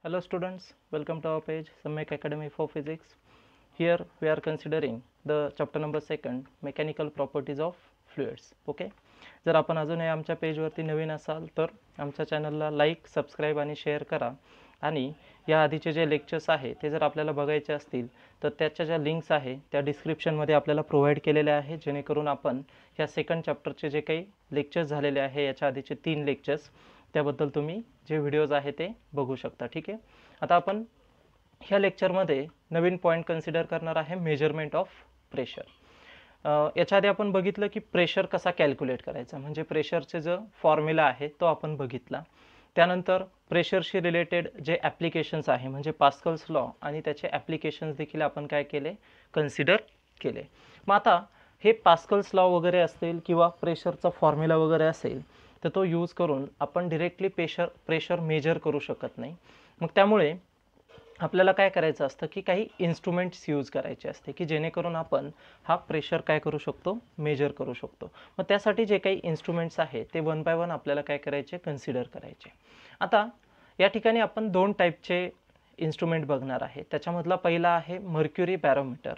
Hello students, welcome to our page Samyak Academy for Physics. Here we are considering the chapter number 2 Mechanical Properties of Fluids. Okay. जर आपण अजूनही आमच्या पेजवरती नवीन असाल तर आमच्या चॅनलला लाईक, सबस्क्राईब आणि शेअर करा. आणि या आधीचे जे लेक्चर्स आहे ते जर आपल्याला बघायचे असतील तर त्याच्या ज्या लिंक्स आहे त्या डिस्क्रिप्शनमध्ये आपल्याला प्रोव्हाइड केलेल्या आहे, जेणेकरून आपण ह्या सेकंड चॅप्टरचे जे काही लेक्चर्स झालेले आहे याच्या आधीचे 3 लेक्चर्स त्याबद्दल तुम्ही जे व्हिडिओज आहे ते बघू शकता. ठीक आहे. आता आपण ह्या लेक्चरमध्ये नवीन पॉईंट कन्सिडर करणार आहे, मेजरमेंट ऑफ प्रेशर. याच्या आधी आपण बघितलं की प्रेशर कसा कॅल्क्युलेट करायचा, म्हणजे प्रेशरचे जो फॉर्म्युला आहे तो आपण बघितला. त्यानंतर प्रेशरशी रिलेटेड जे ॲप्लिकेशन्स आहे म्हणजे पास्कल्स लॉ आणि त्याचे ॲप्लिकेशन्स देखील आपण काय केले, कन्सिडर केले. मग आता हे पास्कल्स लॉ वगैरे असतील किंवा प्रेशरचा फॉर्म्युला वगैरे असेल तर तो यूज करून आपण डिरेक्टली प्रेशर मेजर करू शकत नाही. मग त्यामुळे आपल्याला काय करायचं असतं की काही इन्स्ट्रुमेंट्स यूज करायचे असते की जेणेकरून आपण हा प्रेशर काय करू शकतो, मेजर करू शकतो. मग त्यासाठी जे काही इन्स्ट्रुमेंट्स आहे ते वन बाय वन आपल्याला काय करायचे, कन्सिडर करायचे. आता या ठिकाणी आपण 2 टाईपचे इन्स्ट्रुमेंट बघणार आहे. त्याच्यामधला पहिला आहे मर्क्युरी बॅरोमीटर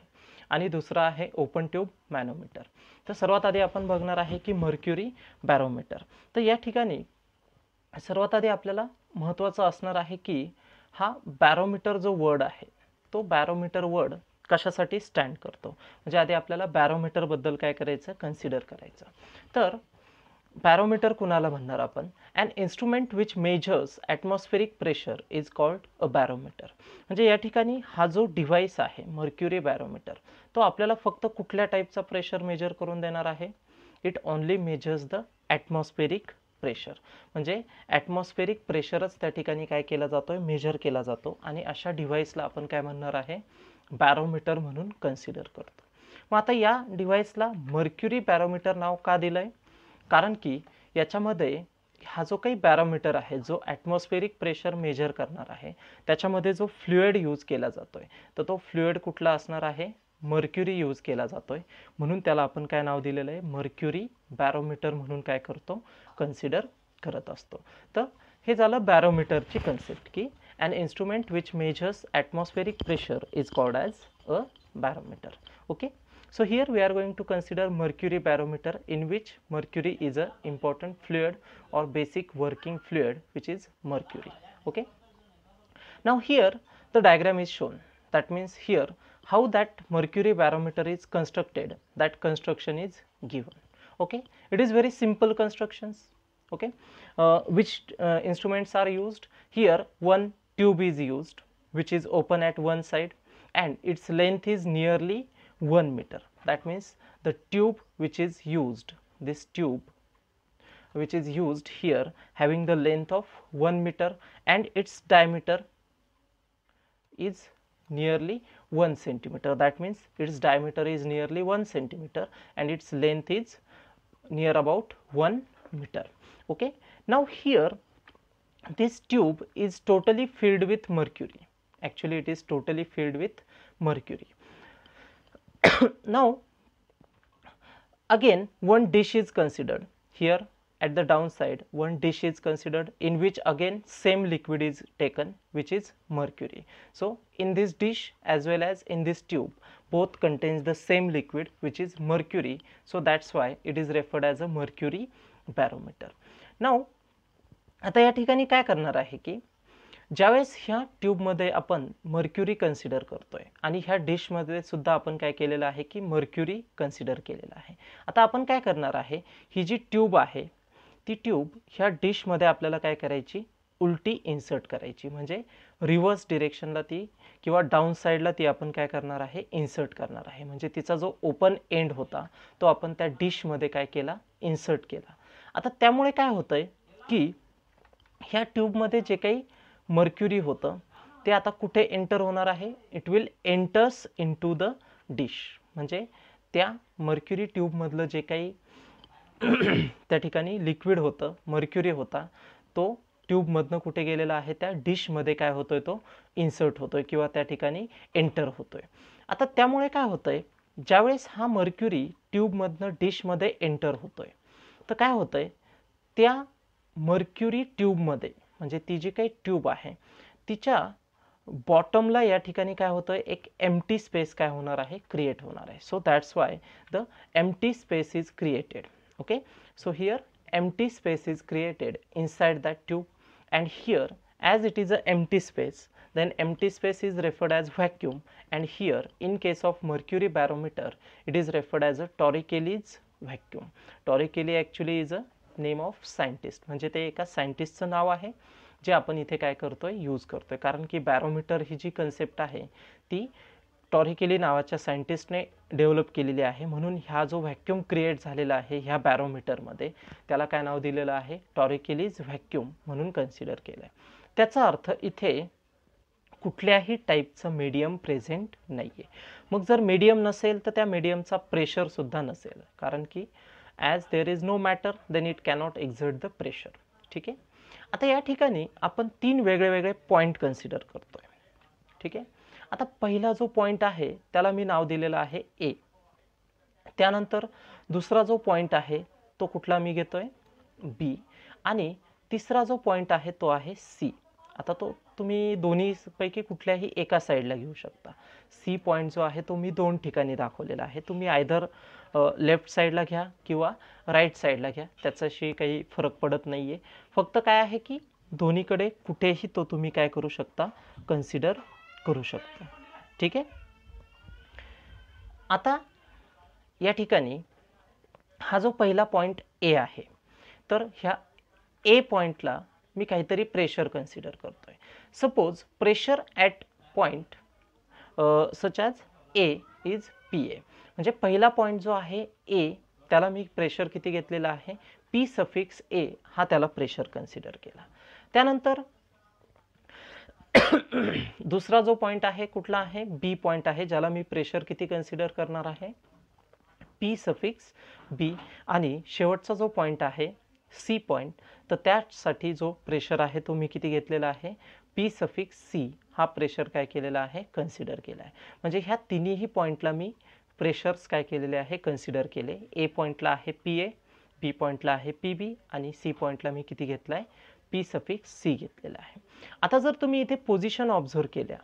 आणि दुसरा आहे ओपन ट्यूब मॅनोमीटर. तर सर्वात आधी आपण बघणार आहे की मर्क्युरी बॅरोमीटर. तर या ठिकाणी सर्वात आधी आपल्याला महत्त्वाचं असणार आहे की हा बॅरोमीटर जो वर्ड आहे तो बॅरोमीटर वर्ड कशासाठी स्टँड करतो, म्हणजे आधी आपल्याला बॅरोमीटरबद्दल काय करायचं, कन्सिडर करायचं. तर बॅरोमीटर कुणाला म्हणणार आपण, an instrument which measures atmospheric pressure is called a barometer. म्हणजे या ठिकाणी हा जो डिव्हाइस आहे मर्क्युरी बॅरोमीटर तो आपल्याला फक्त कुठल्या टाईपचा प्रेशर मेजर करून देणार आहे, it only measures the atmospheric pressure. म्हणजे ॲटमॉस्फेरिक प्रेशरच त्या ठिकाणी काय केला जातोय, मेजर केला जातो. आणि अशा डिव्हाइसला आपण काय म्हणणार आहे, बॅरोमीटर म्हणून कन्सिडर करतो. मग आता या डिव्हाइसला मर्क्युरी बॅरोमीटर नाव का दिलंय, कारण की याच्यामध्ये हा जो काही बॅरोमीटर आहे जो ॲटमॉस्फेरिक प्रेशर मेजर करणार आहे त्याच्यामध्ये जो फ्लुइड यूज केला जातोय तर तो फ्लुइड कुठला असणार आहे, मर्क्युरी यूज केला जातोय. म्हणून त्याला आपण काय नाव दिलेलं आहे, मर्क्युरी बॅरोमीटर म्हणून काय करतो, कन्सिडर करत असतो. तर हे झालं बॅरोमीटरची कन्सेप्ट की an instrument which measures atmospheric pressure is called as a barometer. Okay, so here we are going to consider mercury barometer, in which mercury is a important fluid or basic working fluid which is mercury. Okay, now here the diagram is shown. That means here how that mercury barometer is constructed, that construction is given. Okay, it is very simple constructions. Okay, which instruments are used here, one tube is used which is open at one side and its length is nearly 1 meter. That means the tube which is used, this tube which is used here having the length of 1 meter and its diameter is nearly 1 centimeter. That means its diameter is nearly 1 centimeter and its length is near about 1 meter. Okay, now here this tube is totally filled with mercury. Actually it is totally filled with mercury. Now again one dish is considered here. At the downside one dish is considered in which again same liquid is taken which is mercury. So in this dish as well as in this tube both contains the same liquid which is mercury. So that's why it is referred as a mercury barometer. Now आता या ठिकाणी काय करणार आहे की ज्यावेळेस ह्या ट्यूबमध्ये आपण मर्क्युरी कन्सिडर करतोय आणि ह्या डिशमध्ये सुद्धा आपण काय केलेलं आहे की मर्क्युरी कन्सिडर केलेलं आहे. आता आपण काय करणार आहे, ही जी ट्यूब आहे ती ट्यूब ह्या डिशमध्ये आपल्याला काय करायची, उलटी इन्सर्ट करायची. म्हणजे रिव्हर्स डिरेक्शनला ती किंवा डाऊन साईडला ती आपण काय करणार आहे, इन्सर्ट करणार आहे. म्हणजे तिचा जो ओपन एंड होता तो आपण त्या डिशमध्ये काय केला, इन्सर्ट केला. आता त्यामुळे काय होतंय की ह्या ट्यूबमध्ये जे काही मर्क्युरी होतं ते आता कुठे एंटर होणार आहे, it will enters into the dish. म्हणजे त्या मर्क्युरी ट्यूबमधलं जे काही त्या ठिकाणी लिक्विड होतं, मर्क्युरी होता, तो ट्यूबमधनं कुठे गेलेला आहे, त्या डिशमध्ये काय होतोय, तो इन्सर्ट होतोय किंवा त्या ठिकाणी एंटर होतोय. आता त्यामुळे काय होतंय, ज्यावेळेस हा मर्क्युरी ट्यूबमधनं डिशमध्ये एंटर होतोय तर काय होतंय, त्या मर्क्युरी ट्यूबमध्ये म्हणजे ती जी काही ट्यूब आहे तिच्या बॉटमला या ठिकाणी काय होतंय, एक एम्प्टी स्पेस काय होणार आहे, क्रिएट होणार आहे. So that's why the empty space is created. Okay, so here empty space is created inside that tube, and here as it is a empty space, then empty space is referred as vacuum, and here in case of mercury barometer it is referred as a Torricelli's vacuum. Torricelli actually is a name of scientist, म्हणजे ते एका सायंटिस्टचं नाव आहे जे आपण इथे काय करतोय, use करतोय. कारण की बॅरोमीटर ही जी कन्सेप्ट आहे ती टॉरिकेली नावाच्या सायंटिस्टने डेव्हलप केलेली आहे. म्हणून ह्या जो व्हॅक्यूम क्रिएट झालेला आहे ह्या बॅरोमीटरमध्ये त्याला काय नाव दिलेलं आहे, टॉरिकेलीज व्हॅक्यूम म्हणून कन्सिडर केलं आहे. त्याचा अर्थ इथे कुठल्याही टाईपचं मीडियम प्रेझेंट नाही आहे. मग जर मीडियम नसेल तर त्या मीडियमचा प्रेशरसुद्धा नसेल, कारण की as there is no matter then it cannot exert the pressure. ठीक आहे, आता या ठिकाणी आपण 3 वेगळे पॉईंट कन्सिडर करतोय. ठीक आहे, आता पहिला जो पॉईंट आहे त्याला मी नाव दिलेलं आहे ए. त्यानंतर दुसरा जो पॉईंट आहे तो कुठला मी घेतोय, बी. आणि तिसरा जो पॉईंट आहे तो आहे सी. आता तो तुम्ही दोन्हीपैकी कुठल्याही एका साईडला घेऊ शकता. सी पॉईंट जो आहे तो मी 2 ठिकाणी दाखवलेला आहे. तुम्ही आयदर लेफ्ट साईडला घ्या किंवा राईट साईडला घ्या, त्याच्याशी काही फरक पडत नाही आहे. फक्त काय आहे की दोन्हीकडे कुठेही तो तुम्ही काय करू शकता, कन्सिडर करू शकता. ठीक आहे, आता या ठिकाणी हा जो पहिला पॉईंट ए आहे, तर ह्या ए पॉईंटला मी काहीतरी प्रेशर कन्सिडर करतोय. Suppose pressure at point such as A is P A. म्हणजे पहिला पॉईंट जो आहे ए त्याला मी प्रेशर किती घेतलेला आहे, पी सफिक्स ए हा त्याला प्रेशर कन्सिडर केला. त्यानंतर दुसरा जो पॉईंट आहे कुठला आहे, बी पॉईंट आहे, ज्याला मी प्रेशर किती कन्सिडर करणार आहे, पी सफिक्स बी. आणि शेवटचा जो पॉईंट आहे सी पॉईंट, तर त्यासाठी जो प्रेशर आहे तो मी किती घेतलेला आहे, पी सफिक्स सी हा प्रेशर काय केलेला आहे, कन्सिडर केला आहे. म्हणजे ह्या तिन्ही पॉईंटला मी प्रेशर्स काय केलेले आहे, कन्सिडर केले. ए पॉईंटला आहे पी ए, बी पॉईंटला आहे पी बी आणि सी पॉईंटला मी किती घेतला आहे, पी सफिक्स सी घेतलेला आहे. आता जर तुम्ही इथे पोझिशन ऑब्झर्व केल्या,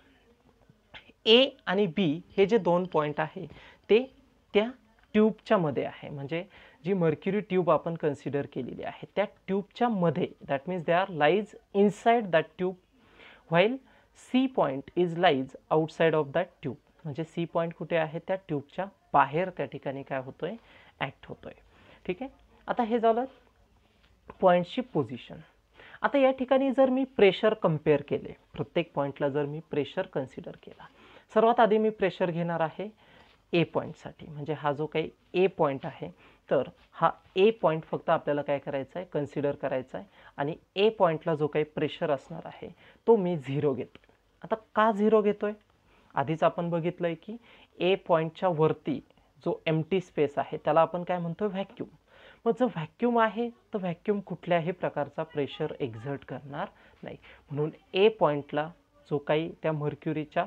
ए आणि बी हे जे 2 पॉईंट आहे ते त्या ट्यूबच्या मध्ये आहे. म्हणजे जी मर्क्युरी ट्यूब आपण कन्सिडर केलेली आहे त्या ट्यूबच्या मध्ये, that means they are lies inside that tube, while C point is lies outside of that tube. म्हणजे सी पॉईंट कुठे आहे, त्या ट्यूबच्या बाहेर त्या ठिकाणी काय होतोय, ॲक्ट होतोय. ठीक आहे, आता हे झालं पॉईंटची पोझिशन. आता या ठिकाणी जर मी प्रेशर कम्पेअर केले, प्रत्येक पॉईंटला जर मी प्रेशर कन्सिडर केला, सर्वात आधी मी प्रेशर घेणार आहे ए पॉईंटसाठी. म्हणजे हा जो काही ए पॉईंट आहे तर हा ए पॉईंट फक्त आपल्याला काय करायचा आहे, कन्सिडर करायचा आहे. आणि ए पॉईंटला जो काही प्रेशर असणार आहे तो मी 0 घेतोय. आता का 0 घेतोय, आधीच आपण बघितलं आहे की ए पॉईंटच्या वरती जो एम्प्टी स्पेस आहे त्याला आपण काय म्हणतो, व्हॅक्यूम. मग जर व्हॅक्यूम आहे तर व्हॅक्यूम कुठल्याही प्रकारचा प्रेशर एक्झर्ट करणार नाही. म्हणून ए पॉईंटला जो काही त्या मर्क्युरीच्या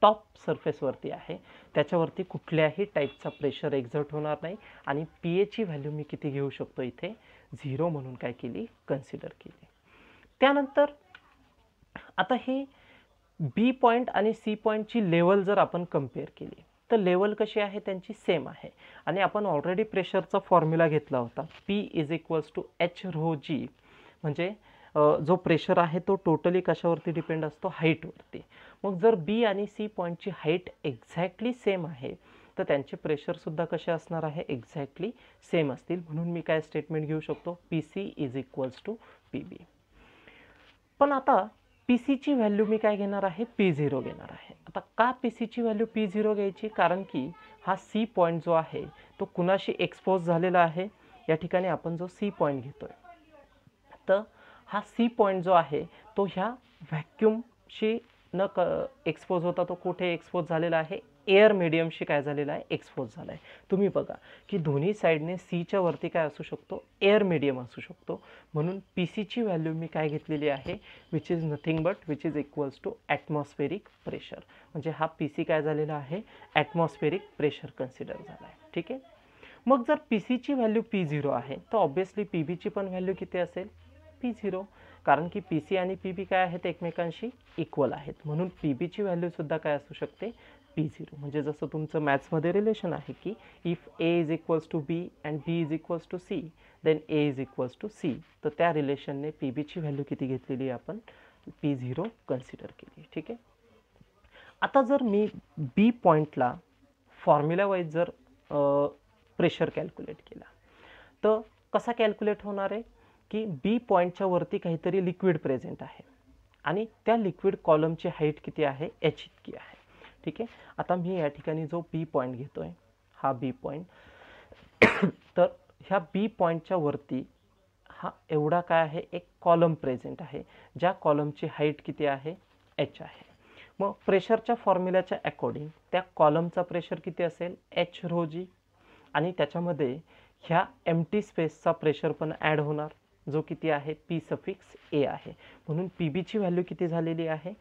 टॉप सरफेसवरती आहे त्याच्यावरती कुठल्याही टाईपचा प्रेशर एक्झर्ट होणार नाही. आणि पी एची व्हॅल्यू मी किती घेऊ शकतो, इथे 0 म्हणून काय केली, कन्सिडर केली. त्यानंतर आता ही बी पॉईंट आणि सी पॉईंटची लेवल जर आपण कम्पेअर केली तर लेवल कशी आहे, त्यांची सेम आहे. आणि आपण ऑलरेडी प्रेशरचा फॉर्म्युला घेतला होता, P is equals to h rho g. म्हणजे जो प्रेशर आहे तो टोटली कशावरती डिपेंड असतो, हाईटवरती. मग जर बी आणि सी पॉईंटची हाईट एक्झॅक्टली सेम आहे तर त्यांचे प्रेशरसुद्धा कसे असणार आहे, एक्झॅक्टली सेम असतील. म्हणून मी काय स्टेटमेंट घेऊ शकतो, P C is equals to P B. पण आता पी सीची व्हॅल्यू मी काय घेणार आहे, P0 घेणार आहे. आता का पी सीची व्हॅल्यू P0 घ्यायची, कारण की हा सी पॉईंट जो आहे तो कुणाशी एक्सपोज झालेला आहे, या ठिकाणी आपण जो सी पॉईंट घेतोय तर हा सी पॉईंट जो आहे तो ह्या व्हॅक्यूमशी न एक्सपोज होता तो कुठे एक्सपोज झालेला आहे, एअर मीडियमशी काय झालेला आहे, एक्सपोज झाला आहे. तुम्ही बघा की दोन्ही साईडने सीच्या वरती काय असू शकतो, एअर मीडियम असू शकतो. म्हणून पी सीची व्हॅल्यू मी काय घेतलेली आहे, which is nothing but which is equals to atmospheric pressure. म्हणजे हा पी सी काय झालेला आहे, ॲटमॉस्फेरिक प्रेशर कन्सिडर झाला आहे. ठीक आहे, मग जर पी सीची व्हॅल्यू P0 आहे तर ऑब्व्हियसली पी बीची पण व्हॅल्यू किती असेल, P0. कारण की पी सी आणि पी बी काय आहेत, एकमेकांशी इक्वल आहेत, म्हणून पी बीची व्हॅल्यूसुद्धा काय असू शकते, P0. म्हणजे जसं तुमचं मॅथ्समध्ये रिलेशन आहे की if A is equals to B and B is equals to C then A is equals to C, तर त्या रिलेशनने पी बीची व्हॅल्यू किती घेतलेली आहे, आपण P0 कन्सिडर केली. ठीक आहे. आता जर मी बी पॉईंटला फॉर्म्युला वाईज जर प्रेशर कॅल्क्युलेट केला तर कसा कॅल्क्युलेट होणार आहे की बी पॉईंटच्या वरती काहीतरी लिक्विड प्रेझेंट आहे आणि त्या लिक्विड कॉलमची हाईट किती आहे, एच इतकी आहे. ठीक आहे. आता मी या ठिकाणी जो बी पॉईंट घेतोय, हा बी पॉईंट, तर ह्या बी पॉईंटच्या वरती हा एवढा काय आहे, एक कॉलम प्रेझेंट आहे, ज्या कॉलमची हाईट किती आहे, एच आहे. मग प्रेशरच्या फॉर्म्युल्याच्या अकॉर्डिंग त्या कॉलमचा प्रेशर किती असेल, एच रो जी, आणि त्याच्यामध्ये ह्या एम्प्टी स्पेसचा प्रेशर पण ॲड होणार, जो किती आहे, पी सफिक्स ए आहे. म्हणून पी बीची व्हॅल्यू किती झालेली आहे,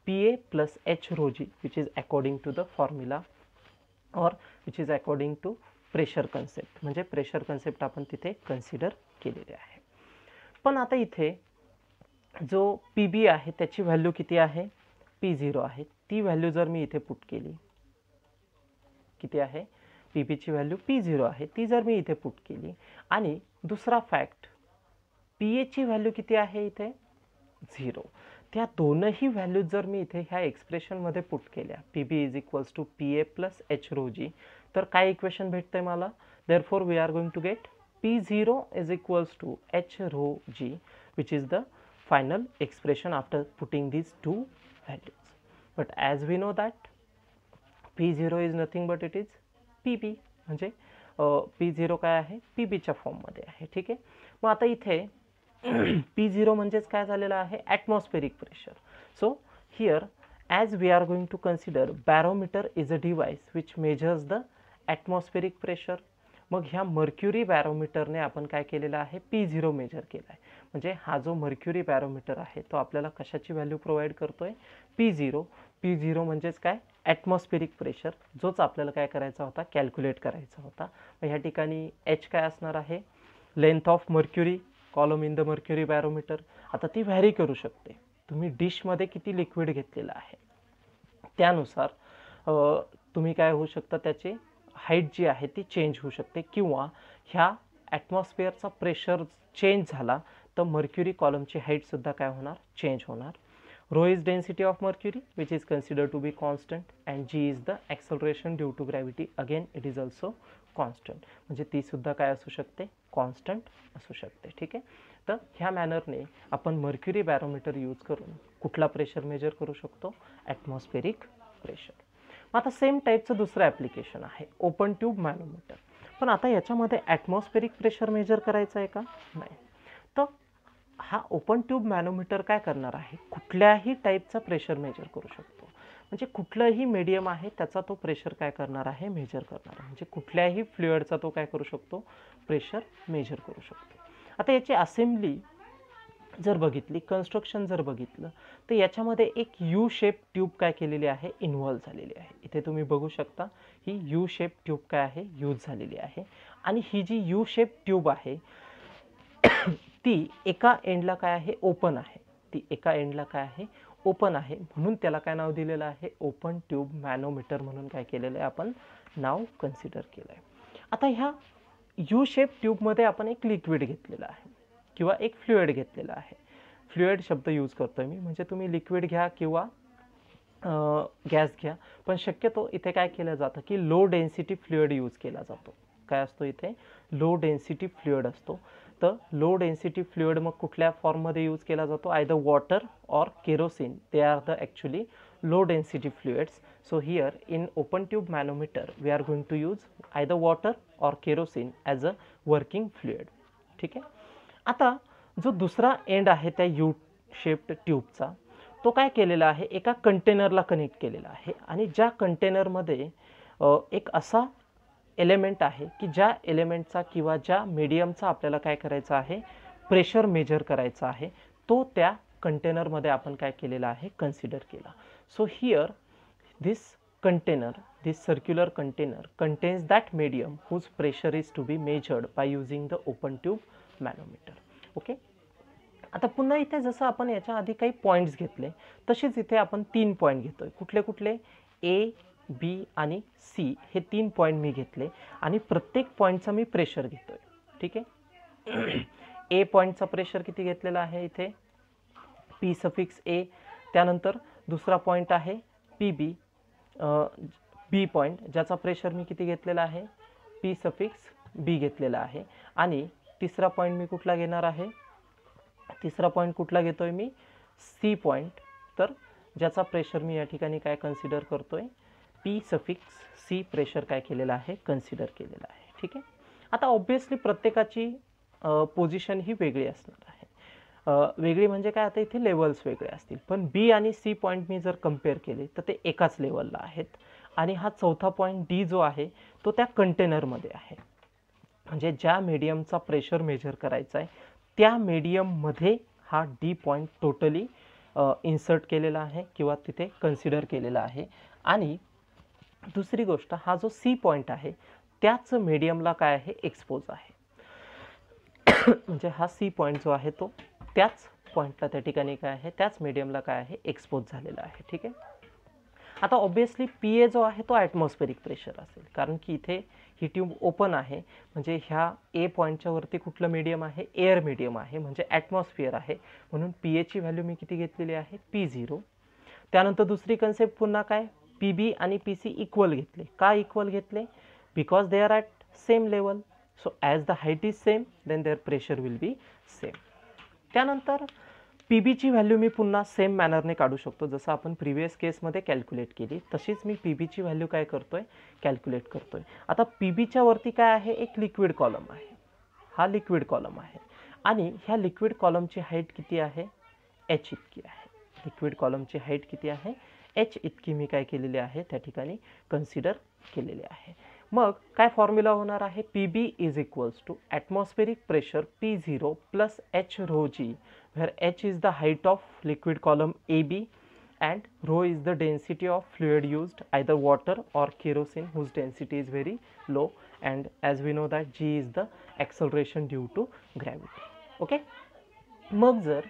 P A plus H rho g, which is according to the formula और which is according to pressure concept. म्हणजे प्रेशर कन्सेप्ट आपण तिथे कन्सिडर केलेले आहे. पण आता इथे जो पी बी आहे त्याची व्हॅल्यू किती आहे, P0 आहे. ती व्हॅल्यू जर मी इथे पुट केली, किती आहे, पी बीची व्हॅल्यू P0 आहे, ती जर मी इथे पुट केली, आणि दुसरा फॅक्ट पी एची व्हॅल्यू किती आहे इथे, 0, त्या दोनही व्हॅल्यूज जर मी इथे ह्या एक्सप्रेशनमध्ये पुट केल्या, P B is equals to P A plus H rho g, तर काय इक्वेशन भेटतंय मला, therefore we are going to get P0 is equals to h rho g, which is the final expression after putting these two values. But as we know that P0 is nothing but it is PB, म्हणजे P0 काय आहे, PBच्या फॉर्ममध्ये आहे. ठीक आहे. मग आता इथे P0 म्हणजेच काय झालेलं आहे, atmospheric pressure. So here as we are going to consider barometer is a device which measures the atmospheric pressure. मग ह्या मर्क्युरी बॅरोमीटरने आपण काय केलेलं आहे, P0 मेजर केला आहे. म्हणजे हा जो मर्क्युरी बॅरोमीटर आहे तो आपल्याला कशाची व्हॅल्यू प्रोव्हाइड करतोय, P0. P0 म्हणजेच काय, ॲटमॉस्फेरिक प्रेशर, जोच आपल्याला काय करायचा होता, कॅल्क्युलेट करायचा होता. मग ह्या ठिकाणी एच काय असणार आहे, length of mercury column in the mercury barometer. आता ती व्हॅरी करू शकते, तुम्ही डिशमध्ये किती लिक्विड घेतलेलं आहे त्यानुसार तुम्ही काय होऊ शकता, त्याची हाईट जी आहे ती चेंज होऊ शकते, किंवा ह्या ॲटमॉस्फिअरचा प्रेशर चेंज झाला तर मर्क्युरी कॉलमची हाईटसुद्धा काय होणार, चेंज होणार. Rho is density of mercury which is consider to be constant and g is the acceleration due to gravity, again it is also constant. म्हणजे तीसुद्धा काय असू शकते, कॉन्स्टंट असू शकते. ठीक आहे. तर ह्या मॅनरने आपण मर्क्युरी बॅरोमीटर यूज करून कुठला प्रेशर मेजर करू शकतो, ॲटमॉस्फेरिक प्रेशर. आता सेम टाईपचं दुसरं ॲप्लिकेशन आहे, ओपन ट्यूब मॅनोमीटर. पण आता याच्यामध्ये ॲटमॉस्फेरिक प्रेशर मेजर करायचं आहे का, नाही. तर हा ओपन ट्यूब मॅनोमीटर काय करणार आहे, कुठल्याही टाईपचा प्रेशर मेजर करू शकतो. म्हणजे कुठलंही मीडियम आहे त्याचा तो प्रेशर काय करणार आहे, मेजर करणार आहे. म्हणजे कुठल्याही फ्लुइडचा तो काय करू शकतो, प्रेशर मेजर करू शकतो. आता याची असेंब्ली जर बघितली, कन्स्ट्रक्शन जर बघितलं, तर याच्यामध्ये एक यू शेप ट्यूब काय केलेली आहे, इन्व्हॉल्व झालेली आहे. इथे तुम्ही बघू शकता ही यू शेप ट्यूब काय आहे, यूज झालेली आहे. आणि ही जी यू शेप ट्यूब आहे ती एका एंडला काय आहे, ओपन आहे. ती एका एंडला काय आहे, ओपन आहे. म्हणून त्याला काय नाव दिलेलं आहे, ओपन ट्यूब मॅनोमीटर म्हणून काय केलेलं आहे, आपण नाव कन्सिडर केलं आहे. आता ह्या यू शेप ट्यूबमध्ये आपण एक लिक्विड घेतलेलं आहे किंवा एक फ्लुइड घेतलेला आहे. फ्लुइड शब्द यूज करतोय मी, म्हणजे तुम्ही लिक्विड घ्या किंवा गॅस घ्या, पण शक्यतो इथे काय केलं जातं की लो डेन्सिटी फ्लुइड यूज केला जातो. काय असतो इथे, लो डेन्सिटी फ्लुइड असतो. तर लो डेन्सिटी फ्लुइड मग कुठल्या फॉर्ममध्ये यूज केला जातो, either water or kerosene, they are the actually low density fluids. So here in open tube manometer we are going to use either water or kerosene as a working fluid. ठीक आहे. आता जो दुसरा end आहे त्या U shaped ट्यूबचा, तो काय केलेला आहे, एका कंटेनरला कनेक्ट केलेला आहे. आणि ज्या कंटेनरमध्ये एक असा एलिमेंट आहे की ज्या एलिमेंटचा किंवा ज्या मीडियमचा आपल्याला काय करायचं आहे, प्रेशर मेजर करायचा आहे, तो त्या कंटेनरमध्ये आपण काय केलेला आहे, कन्सिडर केला. So here this container, this circular container contains that medium whose pressure is to be measured by using the open tube manometer. Okay. आता पुन्हा इथे जसं आपण याच्या आधी काही पॉईंट्स घेतले तसेच इथे आपण 3 पॉईंट घेतोय. कुठले कुठले? ए, बी आणि सी हे 3 पॉईंट मी घेतले आणि प्रत्येक पॉईंटचा मी प्रेशर घेतोय. ठीक आहे. ए पॉईंटचा प्रेशर किती घेतलेला आहे इथे? पी सफिक्स ए. त्यानंतर दुसरा पॉईंट आहे पी बी, बी पॉईंट, ज्याचा प्रेशर मी किती घेतलेला आहे? पी सफिक्स बी घेतलेला आहे. आणि तिसरा पॉईंट मी कुठला घेणार आहे? तिसरा पॉईंट कुठला घेतोय मी? C point. तर ज्याचा प्रेशर मी या ठिकाणी काय कन्सिडर करतोय? पी सफिक्स सी प्रेशर काय केलेला आहे? कन्सिडर केलेला आहे. ठीक आहे. आता ऑब्वियसली प्रत्येकाची पोझिशन ही वेगळी असणार आहे. वेगळी म्हणजे काय? आता इथे लेवल्स वेगळे असतील, पण बी आणि सी पॉईंट मी जर कम्पेअर केले तर ते एकाच लेवलला आहेत. आणि हा चौथा पॉईंट डी जो आहे तो त्या कंटेनरमध्ये आहे. म्हणजे ज्या मीडियमचा प्रेशर मेजर करायचा आहे त्या मीडियममध्ये हा डी पॉईंट टोटली इन्सर्ट केलेला आहे किंवा तिथे कन्सिडर केलेला आहे. आणि दुसरी गोष्ट, हा जो सी पॉईंट आहे त्याच मीडियमला काय आहे? एक्सपोज आहे. म्हणजे हा सी पॉईंट जो आहे तो त्याच पॉईंटला त्या ठिकाणी काय आहे? त्याच मीडियमला काय आहे? एक्सपोज झालेला आहे. ठीक आहे. आता ऑब्वियसली पी ए जो आहे तो ॲटमॉस्फेरिक प्रेशर असेल, कारण की इथे ही ट्यूब ओपन आहे. म्हणजे ह्या ए पॉईंटच्या वरती कुठलं मीडियम आहे? एअर मीडियम आहे, म्हणजे ॲटमॉस्फिअर आहे. म्हणून पी एची व्हॅल्यू मी किती घेतलेली आहे? P0. त्यानंतर दुसरी कन्सेप्ट पुन्हा काय? पी बी आणि पी सी इक्वल घेतले. का इक्वल घेतले? Because they are at same level. So as the height is same then there pressure will be same. त्यानंतर पी बीची व्हॅल्यू मी पुन्हा सेम मॅनरने काढू शकतो. जसं आपण प्रिव्हियस केसमध्ये कॅल्क्युलेट केली तशीच मी पी बीची व्हॅल्यू काय करतोय? कॅल्क्युलेट करतोय. आता पी बीच्या वरती काय आहे? एक लिक्विड कॉलम आहे. हा लिक्विड कॉलम आहे आणि ह्या लिक्विड कॉलमची हाईट किती आहे? एच इतकी आहे. लिक्विड कॉलमची हाईट किती आहे? एच इतकी मी काय केलेली आहे? त्या ठिकाणी कन्सिडर केलेली आहे. मग काय फॉर्म्युला होणार आहे? P B is equals to atmospheric pressure P0 plus H rho G, where h is the height of liquid column AB and rho is the density of fluid used, either water or kerosene whose density is very low, and as we know that g is the acceleration due to gravity. Okay. मग जर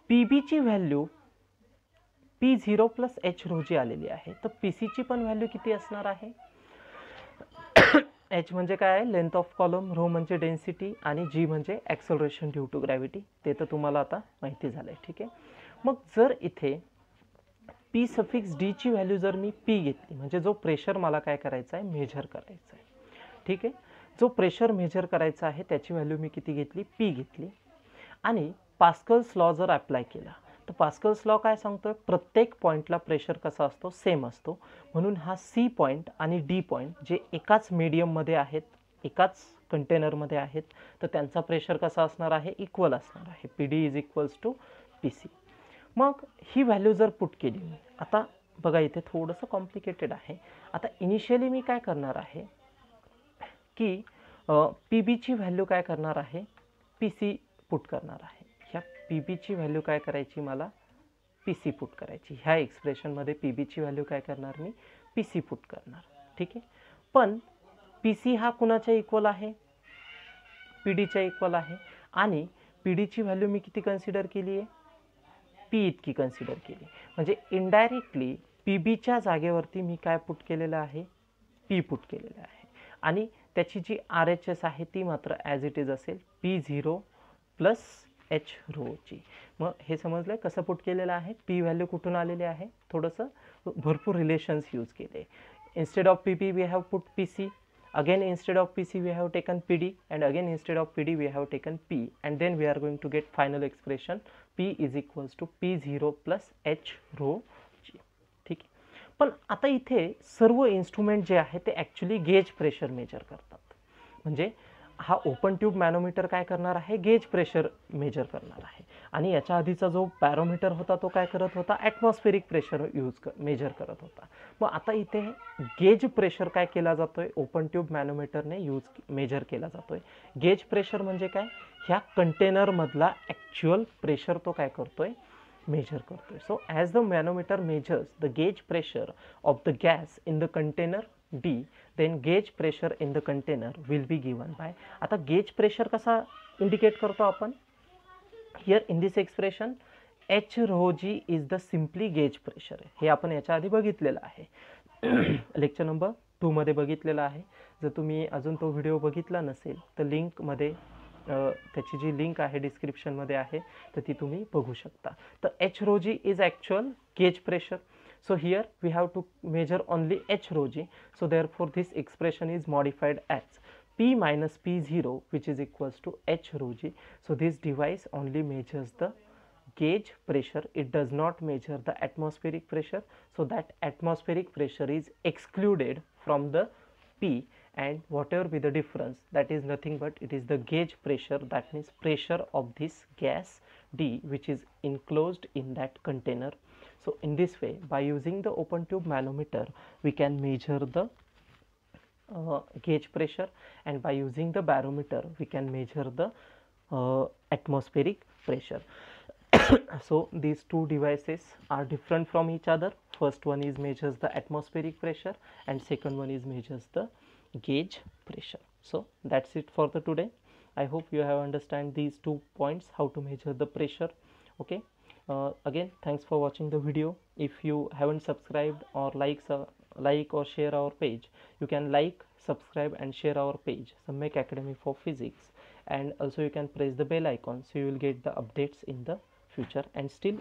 PB ची value P0 plus H rho g आलेली आहे तर PC ची पण value किती असणार आहे? एच म्हणजे काय आहे? लेंथ ऑफ कॉलम, रो म्हणजे डेन्सिटी आणि जी म्हणजे ॲक्सलरेशन ड्यू टू ग्रॅव्हिटी. ते तर तुम्हाला आता माहिती झालं आहे. ठीक आहे. मग जर इथे पी सफिक्स डी ची व्हॅल्यू जर मी पी घेतली, म्हणजे जो प्रेशर मला काय करायचा आहे? मेजर करायचा आहे. ठीक आहे. जो प्रेशर मेजर करायचा आहे त्याची व्हॅल्यू मी किती घेतली? पी घेतली. आणि पास्कल्स लॉ जर अप्लाय केला तर पास्कल्स लॉ काय सांगतोय? प्रत्येक पॉईंटला प्रेशर कसा असतो? सेम असतो. म्हणून हा सी पॉईंट आणि डी पॉईंट जे एकाच मीडियममध्ये आहेत, एकाच कंटेनरमध्ये आहेत, तर त्यांचा प्रेशर कसा असणार आहे? इक्वल असणार आहे. P D is equals to P C. मग ही व्हॅल्यू जर पुट केली मी, आता बघा इथे थोडंसं कॉम्प्लिकेटेड आहे. आता इनिशियली मी काय करणार आहे की पी बीची व्हॅल्यू काय करणार आहे? पी सी पुट करणार आहे. ह्या पी बीची व्हॅल्यू काय करायची? मला पी सी पुट करायची. ह्या एक्सप्रेशनमध्ये पी बीची व्हॅल्यू काय करणार मी? पी सी पुट करणार. ठीक आहे. पण पी सी हा कुणाच्या इक्वल आहे? पी डीच्या इक्वल आहे. आणि पी डीची व्हॅल्यू मी किती कन्सिडर केली आहे? पी इतकी कन्सिडर केली. म्हणजे इनडायरेक्टली पी बीच्या जागेवरती मी काय पुट केलेलं आहे? पी पुट केलेलं आहे. आणि त्याची जी आर एच एस आहे ती मात्र ॲज इट इज असेल P0 प्लस एच रो जी. मग हे समजलं कसं पुट केलेलं आहे? पी व्हॅल्यू कुठून आलेली आहे? थोडंसं भरपूर रिलेशन्स यूज केले. Instead of P P we have put P C. Again, instead of PC, we have taken PD, and again, instead of PD, we have taken P, and then we are going to get final expression P is equals to P0 plus H rho G. ठीक आहे. पण आता इथे सर्व instrument जे आहे ते actually gauge pressure measure करतात. म्हणजे हा ओपन ट्यूब मॅनोमीटर काय करणार आहे? गेज प्रेशर मेजर करणार आहे. आणि याच्या आधीचा जो पॅरोमीटर होता तो काय करत होता? ॲटमॉस्फेरिक प्रेशर मेजर करत होता. मग आता इथे गेज प्रेशर काय केला जातोय? ओपन ट्यूब मॅनोमीटरने मेजर केला जातोय. गेज प्रेशर म्हणजे काय? ह्या कंटेनरमधला ॲक्च्युअल प्रेशर तो काय करतोय? मेजर करतोय. So as the manometer measures the gauge pressure of the gas in the container D, then gauge pressure in the container will be given by. आता गेज प्रेशर कसा indicate करतो आपण? Here in this expression H rho G is the simply gauge pressure. हे आपण याच्या आधी बघितलेलं आहे. लेक्चर नंबर 2 मध्ये बघितलेला आहे. जर तुम्ही अजून तो व्हिडिओ बघितला नसेल तर लिंकमध्ये त्याची जी लिंक आहे डिस्क्रिप्शनमध्ये आहे तर ती तुम्ही बघू शकता. तर H rho G is actual gauge pressure. So here we have to measure only H rho g. So therefore this expression is modified as P minus P0 which is equals to H rho g. So this device only measures the gauge pressure. It does not measure the atmospheric pressure. So that atmospheric pressure is excluded from the P, and whatever be the difference, that is nothing but it is the gauge pressure, that means pressure of this gas D which is enclosed in that container. So in this way, by using the open tube manometer we can measure the gauge pressure, and by using the barometer we can measure the atmospheric pressure. So these two devices are different from each other. First one is measures the atmospheric pressure and second one is measures the gauge pressure. So that's it for the today. I hope you have understand these 2 points, how to measure the pressure. Okay. Again, thanks for watching the video. If you haven't subscribed or like or share our page, you can like, subscribe and share our page, Samyak Academy for Physics, and also you can press the bell icon so you will get the updates in the future. And still